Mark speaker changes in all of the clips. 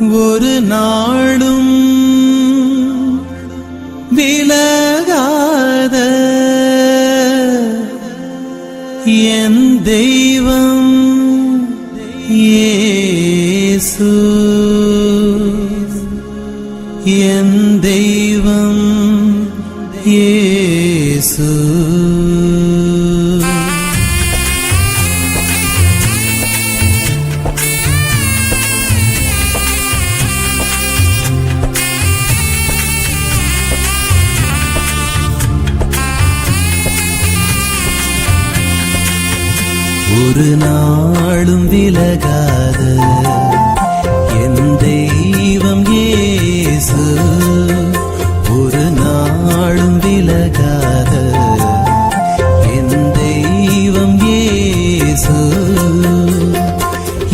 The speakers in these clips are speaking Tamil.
Speaker 1: ஒரு நாளும் விலகாத என் தெய்வம் இயேசு, என் தெய்வம் இயேசு. ஒரு நாளும் விலகாத என் தெய்வம் இயேசு, ஒரு நாளும் விலகாத என் தெய்வம் இயேசு.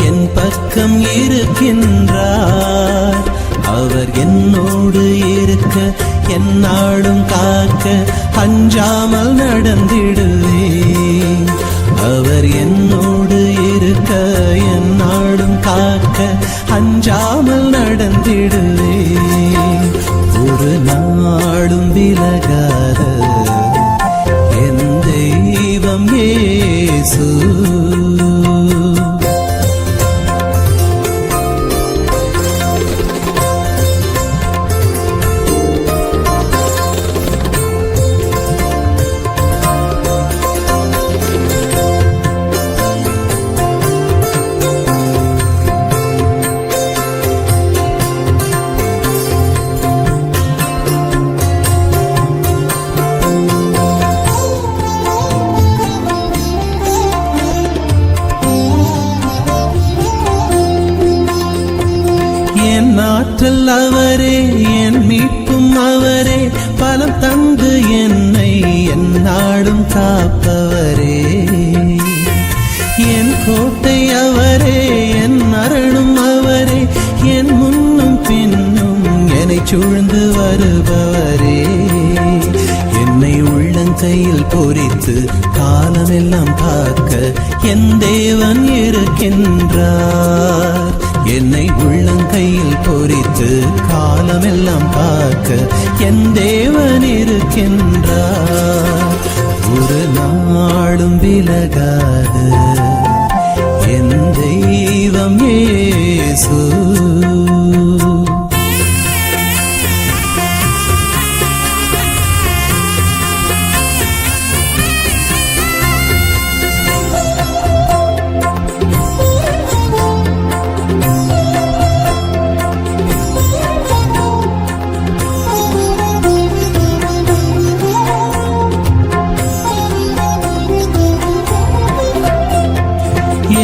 Speaker 1: என் பக்கம் இருக்கின்றார், அவர் என்னோடு இருக்க எந்நாளும் காக்க அஞ்சாமல் நடந்திடுவேன். அவர் என்னோடு இருக்க எந்நாளும் காக்க அஞ்சாமல் நடந்திடுவேன். ஒரு நாளும் விலகாத என் தெய்வம் இயேசு. ஆற்றல் அவரே, என் மீட்பும் அவரே, பலம் தந்து என்னை எந்நாளும் காப்பவரே. என் கோட்டை அவரே, என் அரணும் அவரே, என் முன்னும் பின்னும் என்னை சூழ்ந்து வருபவரே. என்னை உள்ளங்கையில் பொறித்து காலமெல்லாம் காக்க என் தேவன் இருக்கின்றார். என்னை உள்ளங்கையில் பொறித்து காலமெல்லாம் பார்க்க என் தேவன் இருக்கின்றார். ஒரு நாளும் விலகாத என் தெய்வம் இயேசு.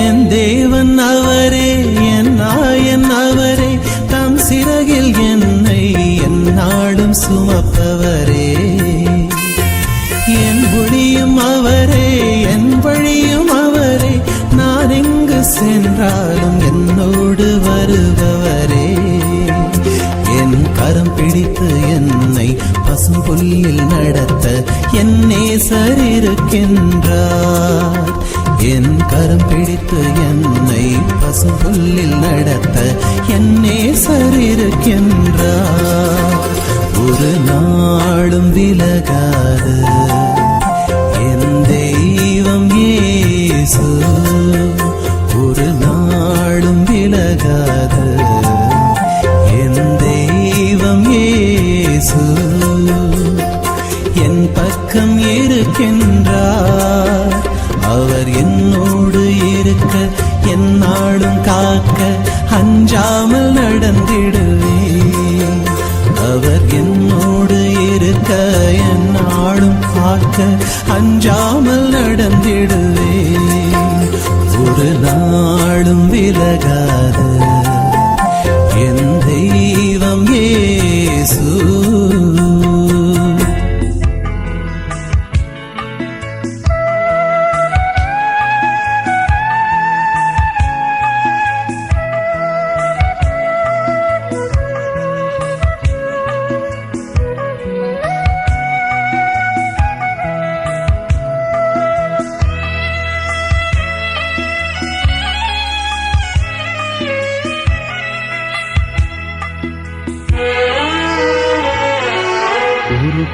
Speaker 1: என் தேவன் அவரே, என் நாயன் அவரே, தம் சிறகில் என்னை எந்நாளும் சுமப்பவரே. என் ஒளியும் அவரே, என் வழியும் அவரே, நான் எங்கு சென்றாலும் என்னோடு வருபவரே. என் கரம் பிடித்து என்னை பசும் புல்லில் நடத்த என் நேசர் இருக்கின்றார். என் கரம் பிடித்து என்னை பசும் புல்லில் நடத்த என் நேசர் இருக்கின்றார். ஒரு நாளும் விலகாத என் தெய்வம் இயேசு, ஒரு நாளும் விலகாத என் தெய்வம் இயேசு. என் பக்கம் இருக்கின்றார், அவர் என்னோடு இருக்க எந்நாளும் காக்க அஞ்சாமல் நடந்திடுவேன். அவர் என்னோடு இருக்க எந்நாளும் காக்க அஞ்சாமல் நடந்திடுவேன். ஒரு நாளும் விலகாத என் தெய்வம் இயேசு.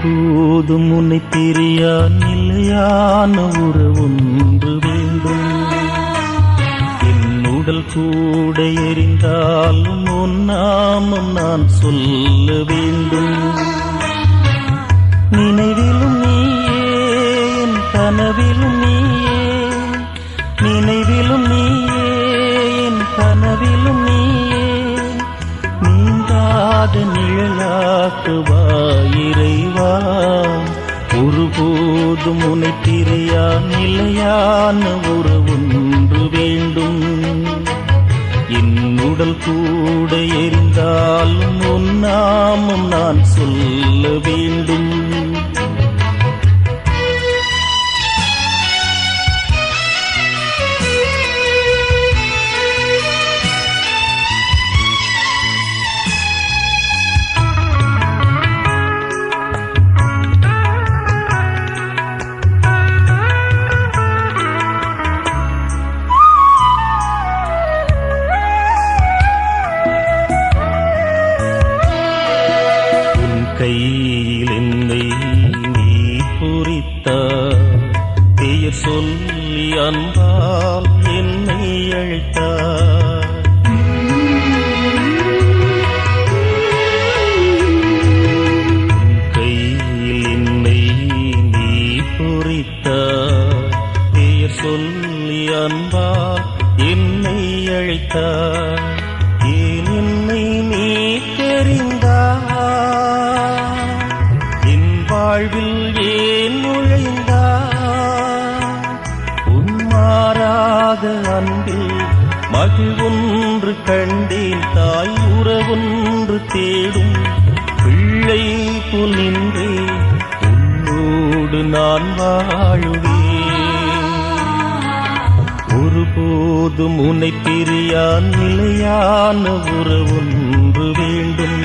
Speaker 2: போதும் உன்னை பிரியா நிலையான உறவொன்று வேண்டும். என் உடல் கூட எரிந்தாலும் உன் நாமம் நான் சொல்ல வேண்டும். நினைவிலும் நீயே என் கனவிலும் நீயே, நினைவிலும் நீயே என் கனவிலும் நீயே, நீங்காத நிழலாக்குவாய் இறைவா. ஒருபோதும் உன்னை பிரியா நிலையான உறவொன்று வேண்டும். என் உடல் கூட எரிந்தாலும் உன் நாமம் நான் சொல்ல வேண்டும். கையில் என்னை நீ பொறித்தாய், பெயர் சொல்லி அன்பால் என்னை அழைத்தாய். கையில் என்னை நீ பொறித்தாய், பெயர் சொல்லி அன்பால் என்னை அழைத்தாய். ஏன் என்னை நீ தெரிந்தாய், வாழ்வில் ஏன் நுழைந்தாய். உன்மாறாத அன்பில் மகிழ்வொன்று கண்டேன், தாய் உறவொன்று தேடும் பிள்ளை போல் நின்றேன். உன்னோடு நான் வாழுவேன். ஒருபோதும் உன்னை பிரியா நிலையான உறவொன்று வேண்டும்.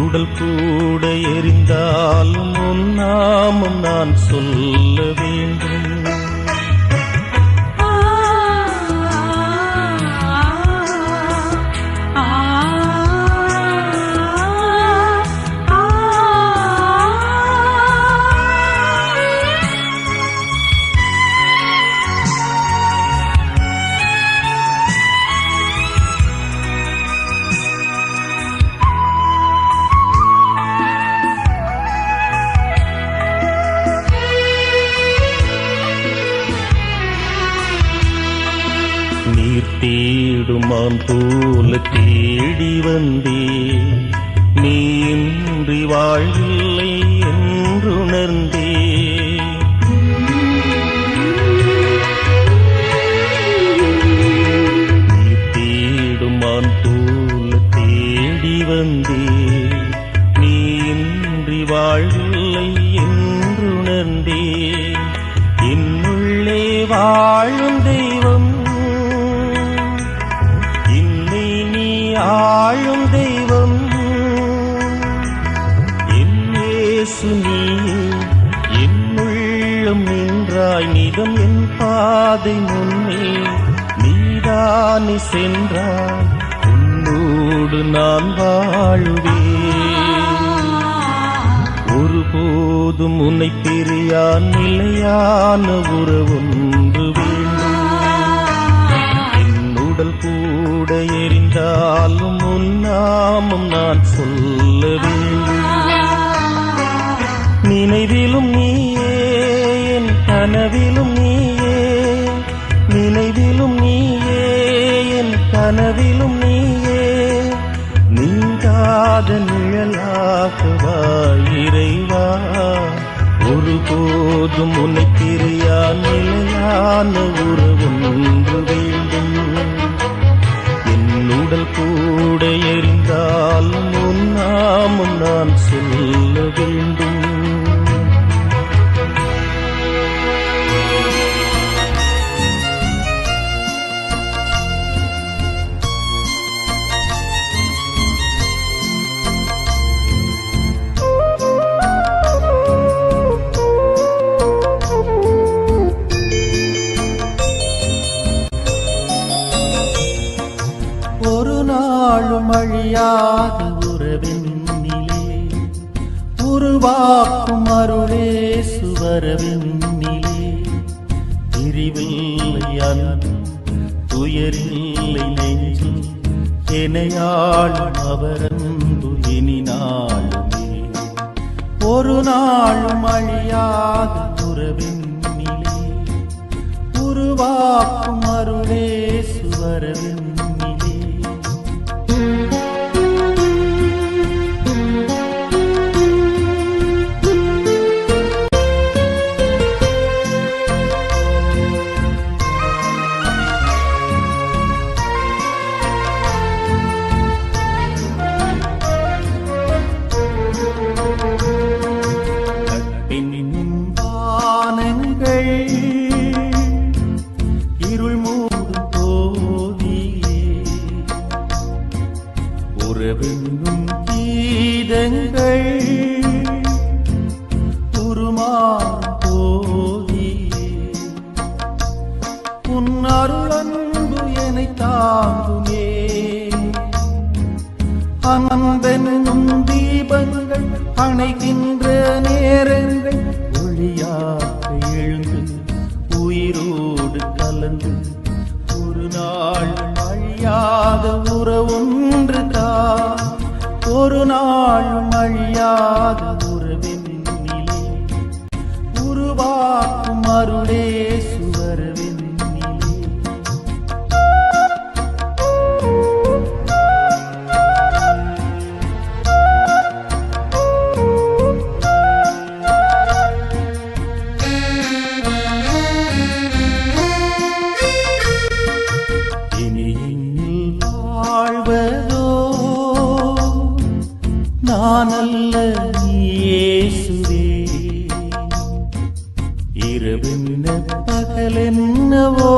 Speaker 2: உடல் கூட எரிந்தாலும் உன் நாமம் நான் சொல்ல வேண்டும். நீர் தேடுமான் போல தேடி வந்தே, நீ இன்றி வாழ்வில்லை என்றுணர்ந்தே. நீர் தேடுமான் போல தேடி வந்தே, நீ இன்றி வாழ்வில்லை என்றுணர்ந்தே. என்னுள்ளே வாழும் தெய்வம், ஆளும் தெய்வம் என் இயேசு நீயே. என்னுள்ளம் நின்றாய் நிதம் என் பாதை முன்னே, நீதானே சென்றாய். உன்னோடு நான் வாழுவேன். ஒருபோதும் உன்னை பிரியா நிலையான உறவொன்று வேண்டும். உடல் கூட எரிந்தாலும் உன் நாமம் நான் சொல்ல வேண்டும். நினைவிலும் நீயே என் கனவிலும் நீயே, நினைவிலும் நீயே என் கனவிலும் நீயே, நீங்காத நிழலாக்குவாய் இறைவா. ஒருபோதும் உன்னை பிரியா நிலையான உறவொன்று வேண்டும். உடல் கூட எரிந்தாலும் உன் நாமம் நான் சொல்ல வேண்டும். ஒரு நாளும் அழியாத உறவென்னிலே
Speaker 1: உருவாக்கும் அருளே சுவரவெண்ணிலே பிரிவில்லை அன்பு துயரில்லை நெஞ்சில் எனையாளும் அவரன்பு இனி நாளுமே ஒரு நாளும் அழியாத உறவெண்ணிலே உருவாக்கும் அருளே சுவரவெண்ணிலே இருள் மூடும் போதியே உறவென்னும் கீதங்கள் உருமாறும் போதியே உன் அருளன்பு என்னை தாங்குமே அன்பென்னும் தீபங்கள் அணைகின்ற நேரங்கள் ஒளியாக எழுந்து உயிரோடு கலந்து ஒரு நாள் அழியாத உறவொன்று தான் ஒரு நாள் அழியாத உறவெண்ணிலே உருவாக்கும் அருளே சுவரவெண்ணிலே நான் அல்ல இயேசுவே இரவென்ன பகலென்னவோ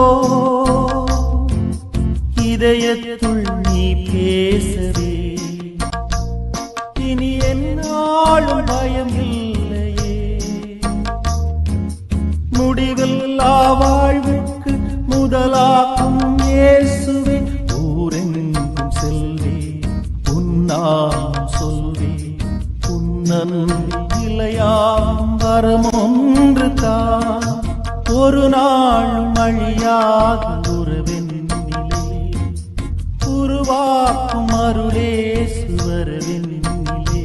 Speaker 1: இதயத்துள் நீ பேசவே இனி என்னாலும் பயம் இல்லையே முடிவில்லா வாழ்வுக்கு முதலாகும் இயேசுவே ஊரெங்கும் செல்வே உன்னாம் சொல்வே இலையாம் வரமொன்று தான் ஒரு நாளும் அழியாத உறவெண்ணிலே உருவாக்கும் அருளே சுவரவெண்ணிலே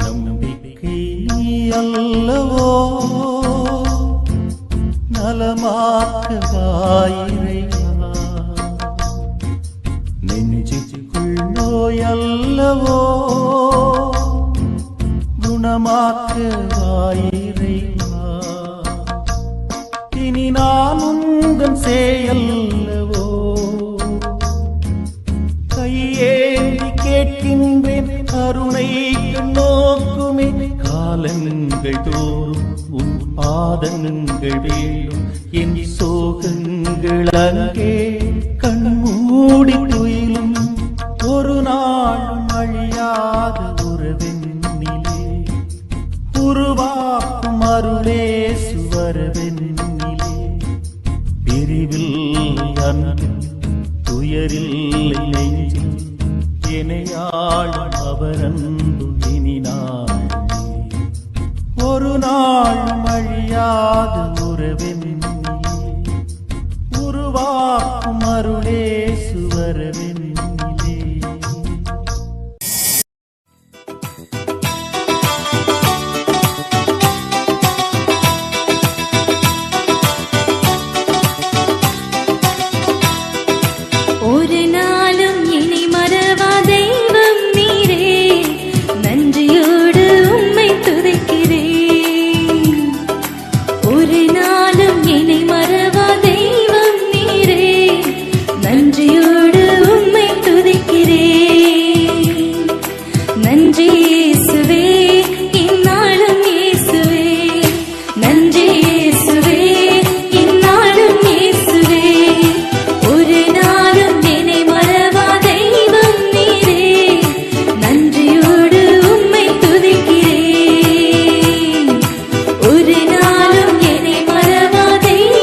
Speaker 1: நம்பிக்கை நீ அல்லவோ நலமாக்குவாயிரையா நெஞ்சுக்குள் நோயல்லவோ குணமாக்குவாயிரையா இனி நான் உந்தன் செயல்லவோ கையேந்தி கேட்கின்றேன் கருணை நோக்குமே காலங்கள் தோறும் உன் பாதங்கள் வீழும் என் சோகங்கள் அங்கே கண்மூடி துயிலும் ஒரு நாளும் அழியாத உறவெண்ணிலே உருவாக்கும் அருளே சுவரவெண்ணிலே பிரிவில்லை அன்பு துயரில்லை நெஞ்சில் எனையாளும் அவரன்பு இனி நாளுமே ஒரு நாளும் அழியாத உறவெண்ணிலே உருவாக்கும் அருளே சுவரவெண்ணிலே
Speaker 3: ஒரு நாளும் இனி மறவா தெய்வம் நீரே நன்றியோடு உம்மை துதிக்கிறேன் ஒரு நாளும் இனி மறவா தெய்வம் நீரே நன்றியோடு உம்மை துதிக்கிறேன் நன்றி இயேசுவே இந்நாளும் இயேசுவே நன்றி இயேசுவே இந்நாளும் இயேசுவே ஒரு நாளும் என்னை மறவா தெய்வம் நீரே நன்றியோடு உம்மை துதிக்கிறேன் ஒரு நாளும் என்னை மறவா தெய்வம்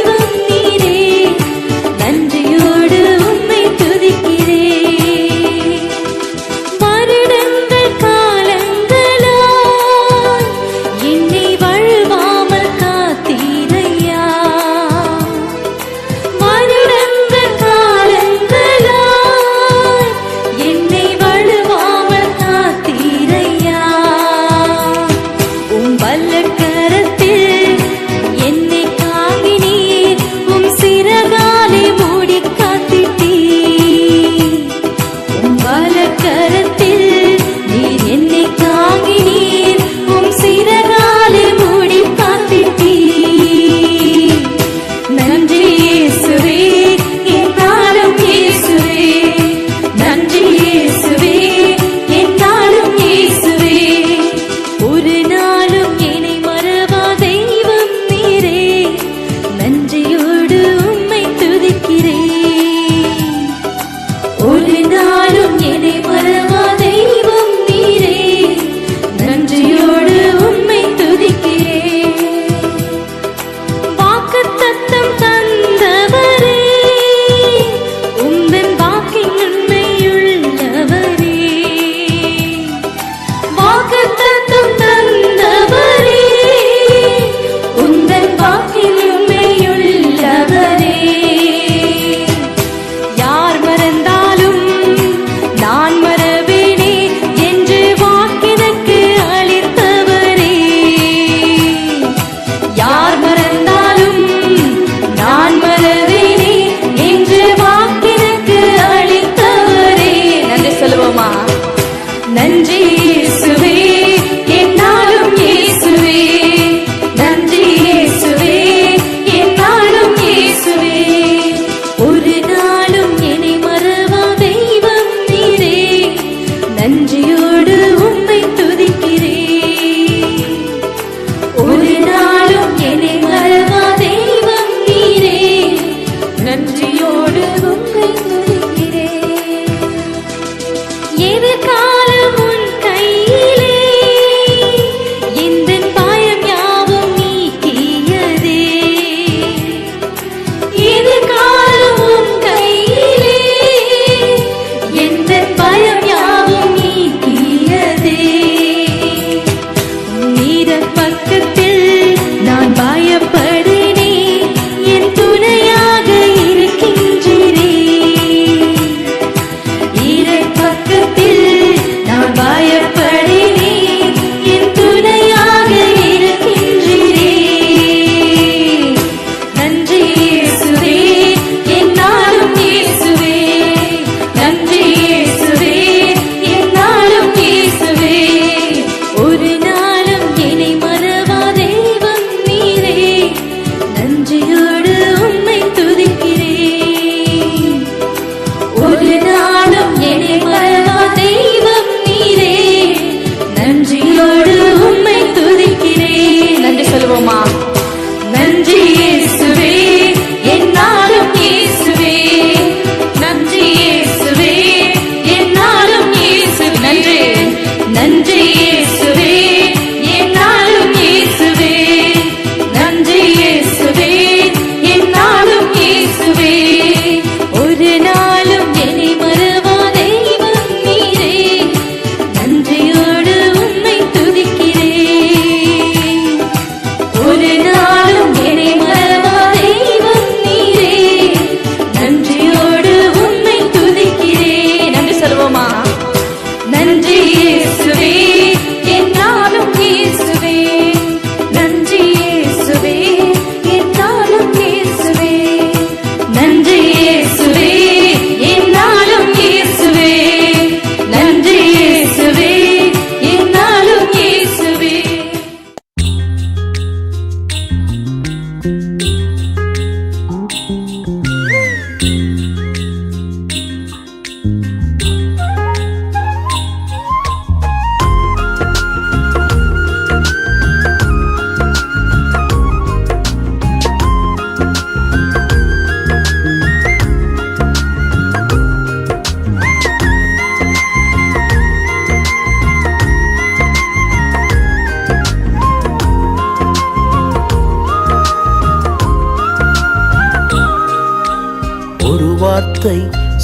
Speaker 4: வார்த்தை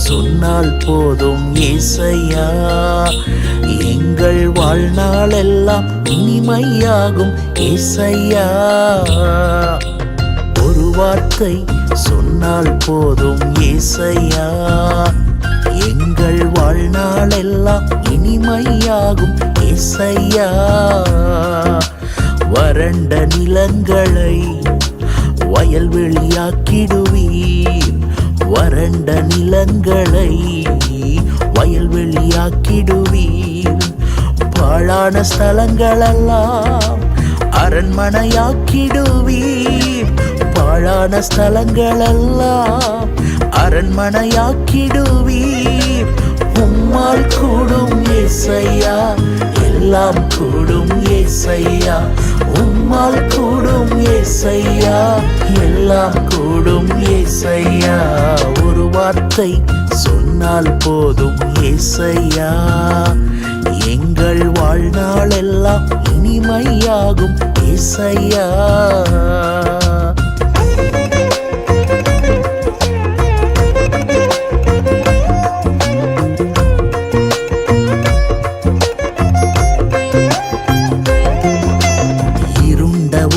Speaker 4: சொன்னால் போதும் ஏசையா, எங்கள் வாழ்நாளெல்லாம் இனிமையாகும் ஏசையா. ஒரு வார்த்தை சொன்னால் போதும் ஏசையா, எங்கள் வாழ்நாளெல்லாம் இனிமையாகும் ஏசையா. வறண்ட நிலங்களை வயல்வெளியாக்கிடுவீர், வறண்ட நிலங்களை வயல்வெளியாக்கிடுவீர். பாழான ஸ்தலங்களெல்லாம் அரண்மனையாக்கிடுவீர், பாழான ஸ்தலங்களெல்லாம் அரண்மனையாக்கிடுவீர். உம்மால் கூடும் ஏசையா, எல்லாம் கூடும் ஏசையா. உம்மால் கூடும் ஏசையா, எல்லாம் கூடும் ஏசையா. ஒரு வார்த்தை சொன்னால் போதும் ஏசையா, எங்கள் வாழ்நாளெல்லாம் இனிமையாகும் ஏசையா.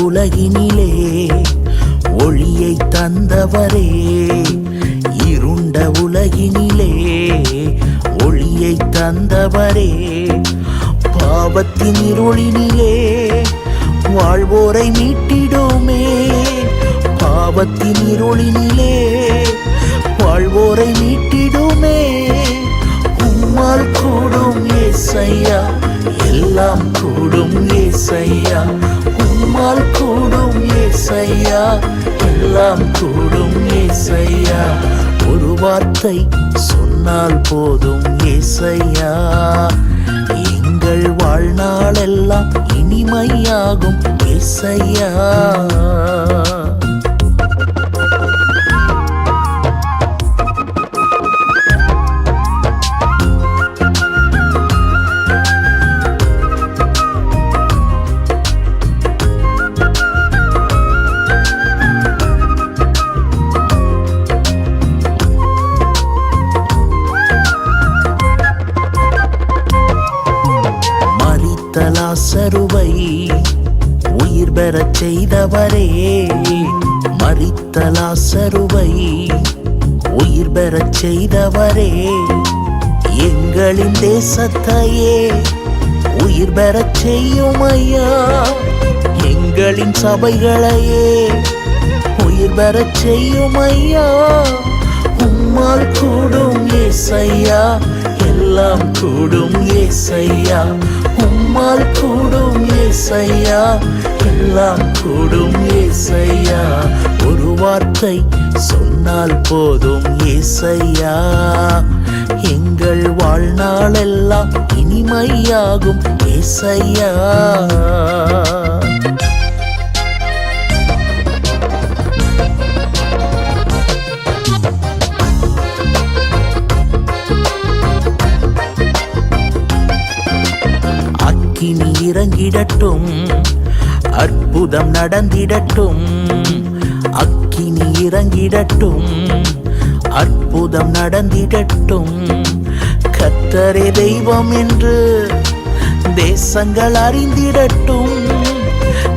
Speaker 4: உலகினிலே ஒளியை தந்தவரே, இருண்ட உலகினிலே ஒளியை தந்தவரே. பாவத்தின் இருளினிலே வாழ்வோரை மீட்டிடுமே, பாவத்தின் இருளினிலே வாழ்வோரை மீட்டிடுமே. உம்மால் கூடும் ஏசையா, எல்லாம் கூடும் ஏசையா. உம்மால் கூடும் ஏசையா, எல்லாம் கூடும் ஏசையா. ஒரு வார்த்தை சொன்னால் போதும் ஏசையா, எங்கள் வாழ்நாளெல்லாம் இனிமையாகும் ஏசையா. லாசருவை உயிர் பெறச் செய்தவரே, மரித்த லாசருவை உயிர் பெறச் செய்தவரே. எங்களின் தேசத்தையே உயிர் பெறச் செய்யும் ஐயா, எங்களின் சபைகளையே உயிர் பெறச் செய்யும் ஐயா. உம்மால் கூடும் ஏசையா, எல்லாம் கூடும் ஏசையா. உம்மால் கூடும் ஏசையா, எல்லாம் கூடும் ஏசையா. ஒரு வார்த்தை சொன்னால் போதும் ஏசையா, எங்கள் வாழ்நாளெல்லாம் இனிமையாகும் ஏசையா. அக்கினி இறங்கிடட்டும், அற்புதம் நடந்திடட்டும். அக்கினி இறங்கிடட்டும், அற்புதம் நடந்திடட்டும். கர்த்தரே தெய்வம் என்று தேசங்கள் அறிந்திடட்டும்,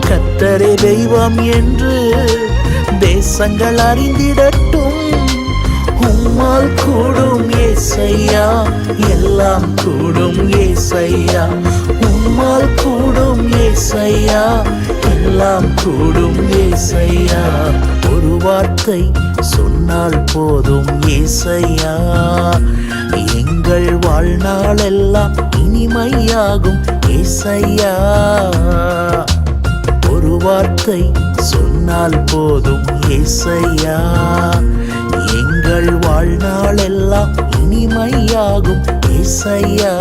Speaker 4: கர்த்தரே தெய்வம் என்று தேசங்கள் அறிந்திடட்டும். உம்மால் கூடும் ஏசையா, எல்லாம் கூடும் ஏசையா. உம்மால் கூடும் ஏசையா, எல்லாம் கூடும் ஏசையா. ஒரு வார்த்தை சொன்னால் போதும் ஏசையா, எங்கள் வாழ்நாளெல்லாம் இனிமையாகும் ஏசையா. ஒரு வார்த்தை சொன்னால் போதும் ஏசையா, எங்கள் வாழ்நாளெல்லாம் இனிமையாகும் ஏசையா.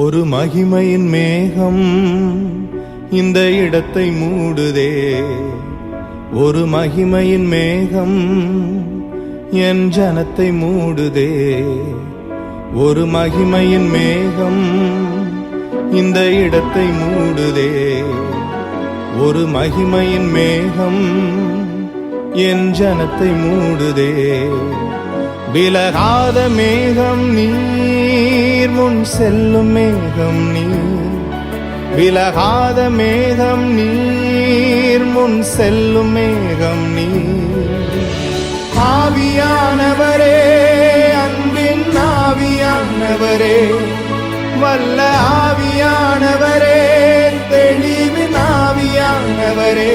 Speaker 5: ஒரு மகிமையின் மேகம் இந்த இடத்தை மூடுதே. ஒரு மகிமையின் மேகம் என் ஜனத்தை மூடுதே. ஒரு மகிமையின் மேகம் இந்த இடத்தை மூடுதே. ஒரு மகிமையின் மேகம் என் ஜனத்தை மூடுதே. விலகாத மேகம் நீர், முன் செல்லும் மேகம் நீர். விலகாத மேகம் நீர், முன் செல்லும் மேகம் நீர். ஆவியானவரே, அன்பின் ஆவியானவரே, வல்ல ஆவியானவரே, தெளிவின் ஆவியானவரே,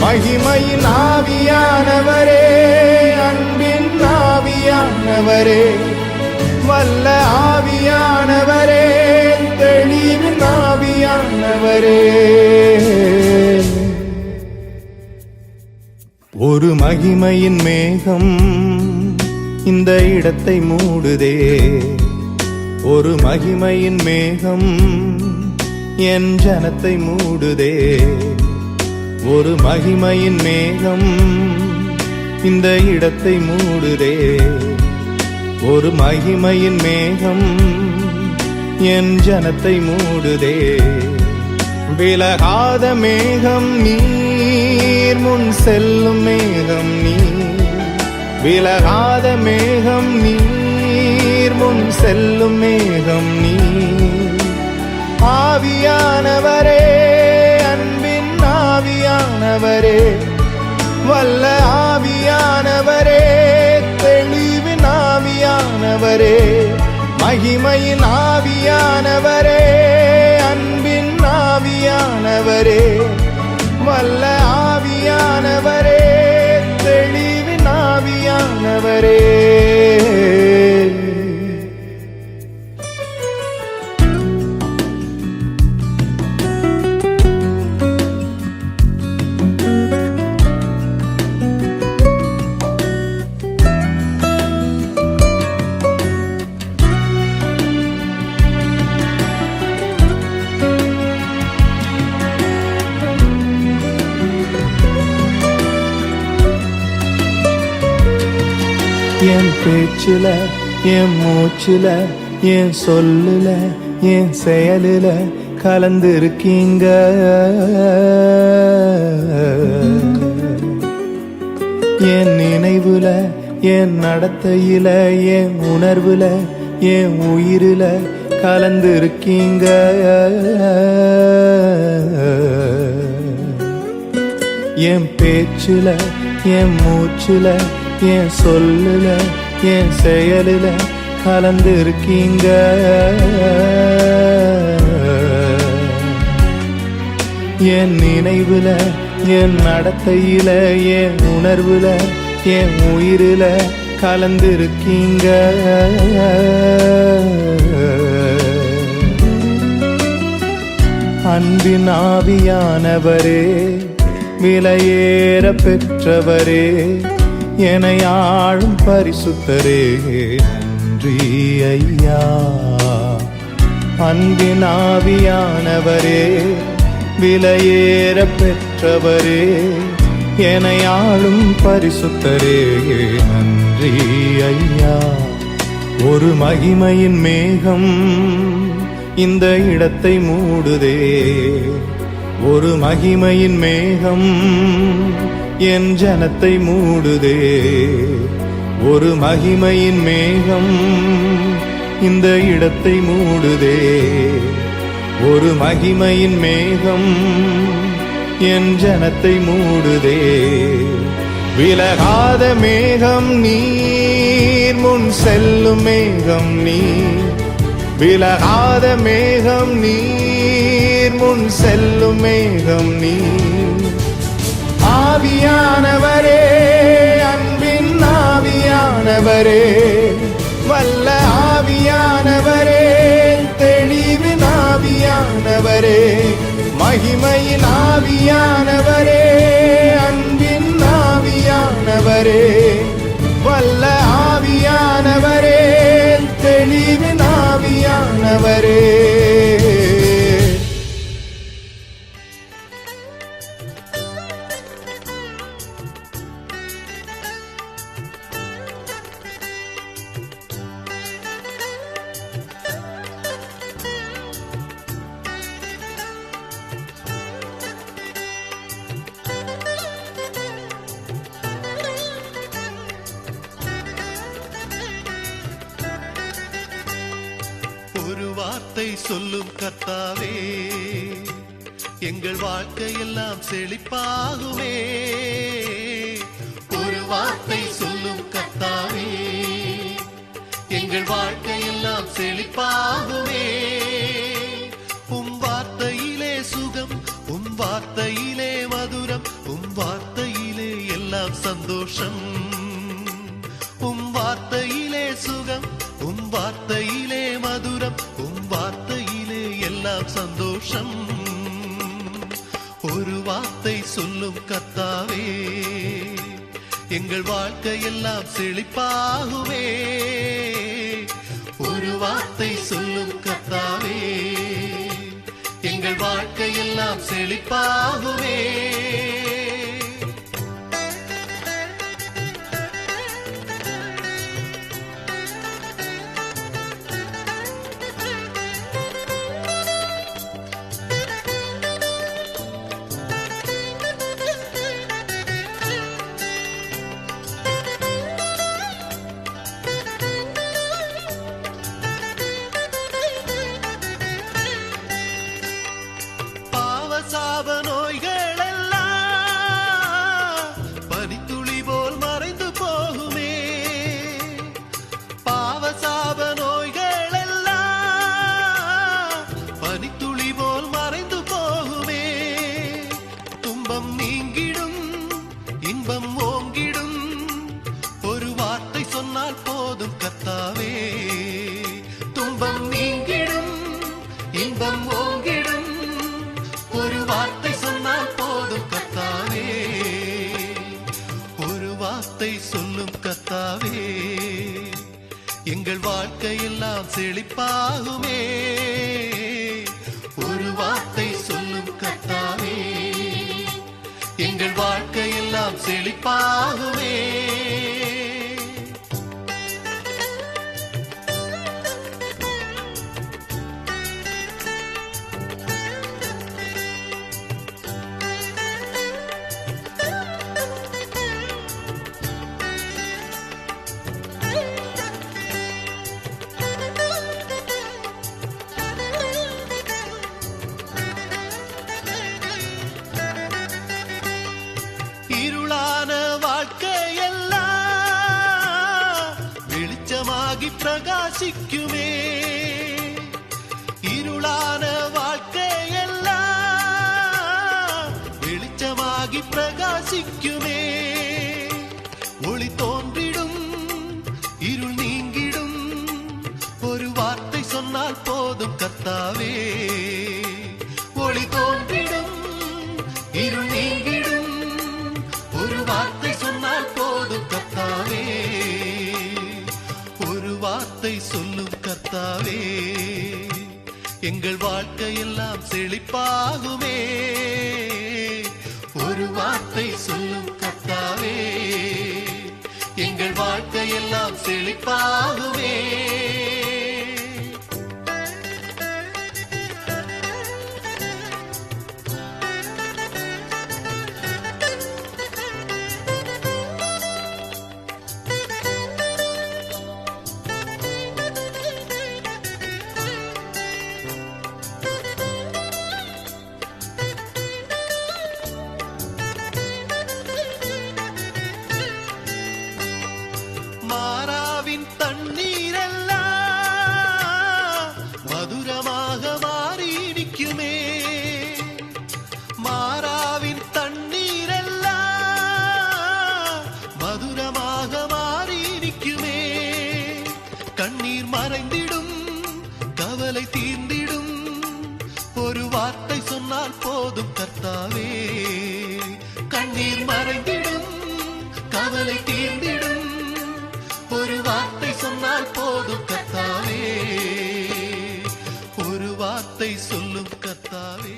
Speaker 5: மகிமையின் ஆவியானவரே, அன்பின் ஆவியானவரே, வல்ல ஆவியானவரே, தெளிவின் ஆவியானவரே. ஒரு மகிமையின் மேகம் இந்த இடத்தை மூடுதே. ஒரு மகிமையின் மேகம் என் ஜனத்தை மூடுதே. ஒரு மகிமையின் மேகம் இந்த இடத்தை மூடுதே. ஒரு மகிமையின் மேகம் என் ஜனத்தை மூடுதே. விலகாத மேகம் நீர், முன் செல்லும் மேகம் நீர். விலகாத மேகம் நீர், முன் செல்லும் மேகம் நீர். ஆவியானவரே, அன்பின் ஆவியானவரே, வல்ல ஆவியானவரே, தெளிவின் ஆவியானவரே, மகிமையின் ஆவியானவரே, அன்பின் ஆவியானவரே, வல்ல ஆவியானவரே, தெளிவின் ஆவியானவரே. என் பேச்சுல, என் மூச்சுல, என் சொல்லுல, என் செயலுல கலந்திருக்கீங்க. என் நினைவுல, என் நடத்தையில, என் உணர்வுல, என் உயிரில கலந்திருக்கீங்க. என் பேச்சுல, என் மூச்சுல, என் சொல்லுல, என் செயலுல கலந்திருக்கீங்க. என் நினைவுல, என் நடத்தையில, என் உணர்வுல, என் உயிரில கலந்திருக்கீங்க. அன்பின் ஆவியானவரே, விலையேற பெற்றவரே, என்னை ஆளும் பரிசுத்தரே, நன்றி ஐயா. அன்பின் ஆவியானவரே, விலையேற பெற்றவரே, என்னை ஆளும் பரிசுத்தரே, நன்றி ஐயா. ஒரு மகிமையின் மேகம் இந்த இடத்தை மூடுதே. ஒரு மகிமையின் மேகம் என் ஜனத்தை மூடுதே. ஒரு மகிமையின் மேகம் இந்த இடத்தை மூடுதே. ஒரு மகிமையின் மேகம் என் ஜனத்தை மூடுதே. விலகாத மேகம் நீர், முன் செல்லும் மேகம் நீர். விலகாத மேகம் நீர், முன் செல்லும் மேகம் நீர். ஆவியானவரே, அன்பின் ஆவியானவரே, வல்ல ஆவியானவரே, தெளிவின் ஆவியானவரே, மகிமையின் ஆவியானவரே, அன்பின் ஆவியானவரே, வல்ல ஆவியானவரே, தெளிவின் ஆவியானவரே.
Speaker 6: ஒரு வார்த்தை சொல்லும் கர்த்தாவே, எங்கள் வாழ்க்கையெல்லாம் செழிப்பாகுமே. ஒரு வார்த்தை சொல்லும் கர்த்தாவே, எங்கள் வாழ்க்கையெல்லாம் செழிப்பாகுமே. உம் வார்த்தையிலே சுகம், உம் வார்த்தையிலே மதுரம், உம் வார்த்தையிலே எல்லாம் சந்தோஷம். உம் வார்த்தையிலே சுகம், உம் வார்த்தையிலே மதுரம், உம் வார்த்தையிலே எல்லாம் சந்தோஷம். ஒரு வார்த்தை சொல்லும் கர்த்தாவே, எங்கள் வாழ்க்கையெல்லாம் செழிப்பாகுமே. ஒரு வார்த்தை சொல்லும் கர்த்தாவே, எங்கள் வாழ்க்கையெல்லாம் செழிப்பாகுமே. பாவசாப நோய்கள் எல்லாம் பனித்துளி போல் மறைந்து போகுமே. பாவசாப நோய்கள் எல்லாம் பனித்துளி போல் மறைந்து போகுமே. துன்பம் நீங்கிடும், இன்பம் ஓங்கிடும், ஒரு வார்த்தை சொன்னால் போதும் கர்த்தாவே. துன்பம் நீங்கிடும், இன்பம் ஓங்கிடும், ஒரு வார்த்தை சொன்னால் போதும் கர்த்தாவே. ஒரு வார்த்தை சொல்லும் கர்த்தாவே, எங்கள் வாழ்க்கையெல்லாம் செழிப்பாகுமே. ஒரு வார்த்தை சொல்லும் கர்த்தாவே, எங்கள் வாழ்க்கையெல்லாம் செழிப்பாகுமே. இருளான வாழ்க்கையெல்லாம் வெளிச்சமாகி பிரகாசிக்குமே. இருளான வாழ்க்கையெல்லாம் வெளிச்சமாகி பிரகாசிக்குமே. ஒளி தோன்றிடும், இருள் நீங்கிடும், ஒரு வார்த்தை சொன்னால் போதும் கர்த்தாவே. ஒளி தோன்றிடும், இருள் நீங்கிடும், ஒரு வார்த்தை சொன்னால் போதும் கர்த்தாவே. ஒரு வார்த்தை சொல்லும் கர்த்தாவே, எங்கள் வாழ்க்கையெல்லாம் செழிப்பாகுமே. ஒரு வார்த்தை சொல்லும் கர்த்தாவே, எங்கள் வாழ்க்கையெல்லாம் செழிப்பாகுமே. மாறாவின் தண்ணீரெல்லாம் மதுரமாக மாறி நிற்குமே. மாறாவின் தண்ணீரெல்லாம் மதுரமாக மாறி நிற்குமே. கண்ணீர் மறைந்திடும், கவலை தீர்ந்திடும், ஒரு வார்த்தை சொன்னால் போதும் கர்த்தாவே. கண்ணீர் மறைந்திடும், கவலை தீர்ந்திடும், ஒரு வார்த்தை சொன்னால் போதும் கர்த்தாவே. ஒரு வார்த்தை சொல்லும் கர்த்தாவே.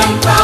Speaker 3: உள்ளம்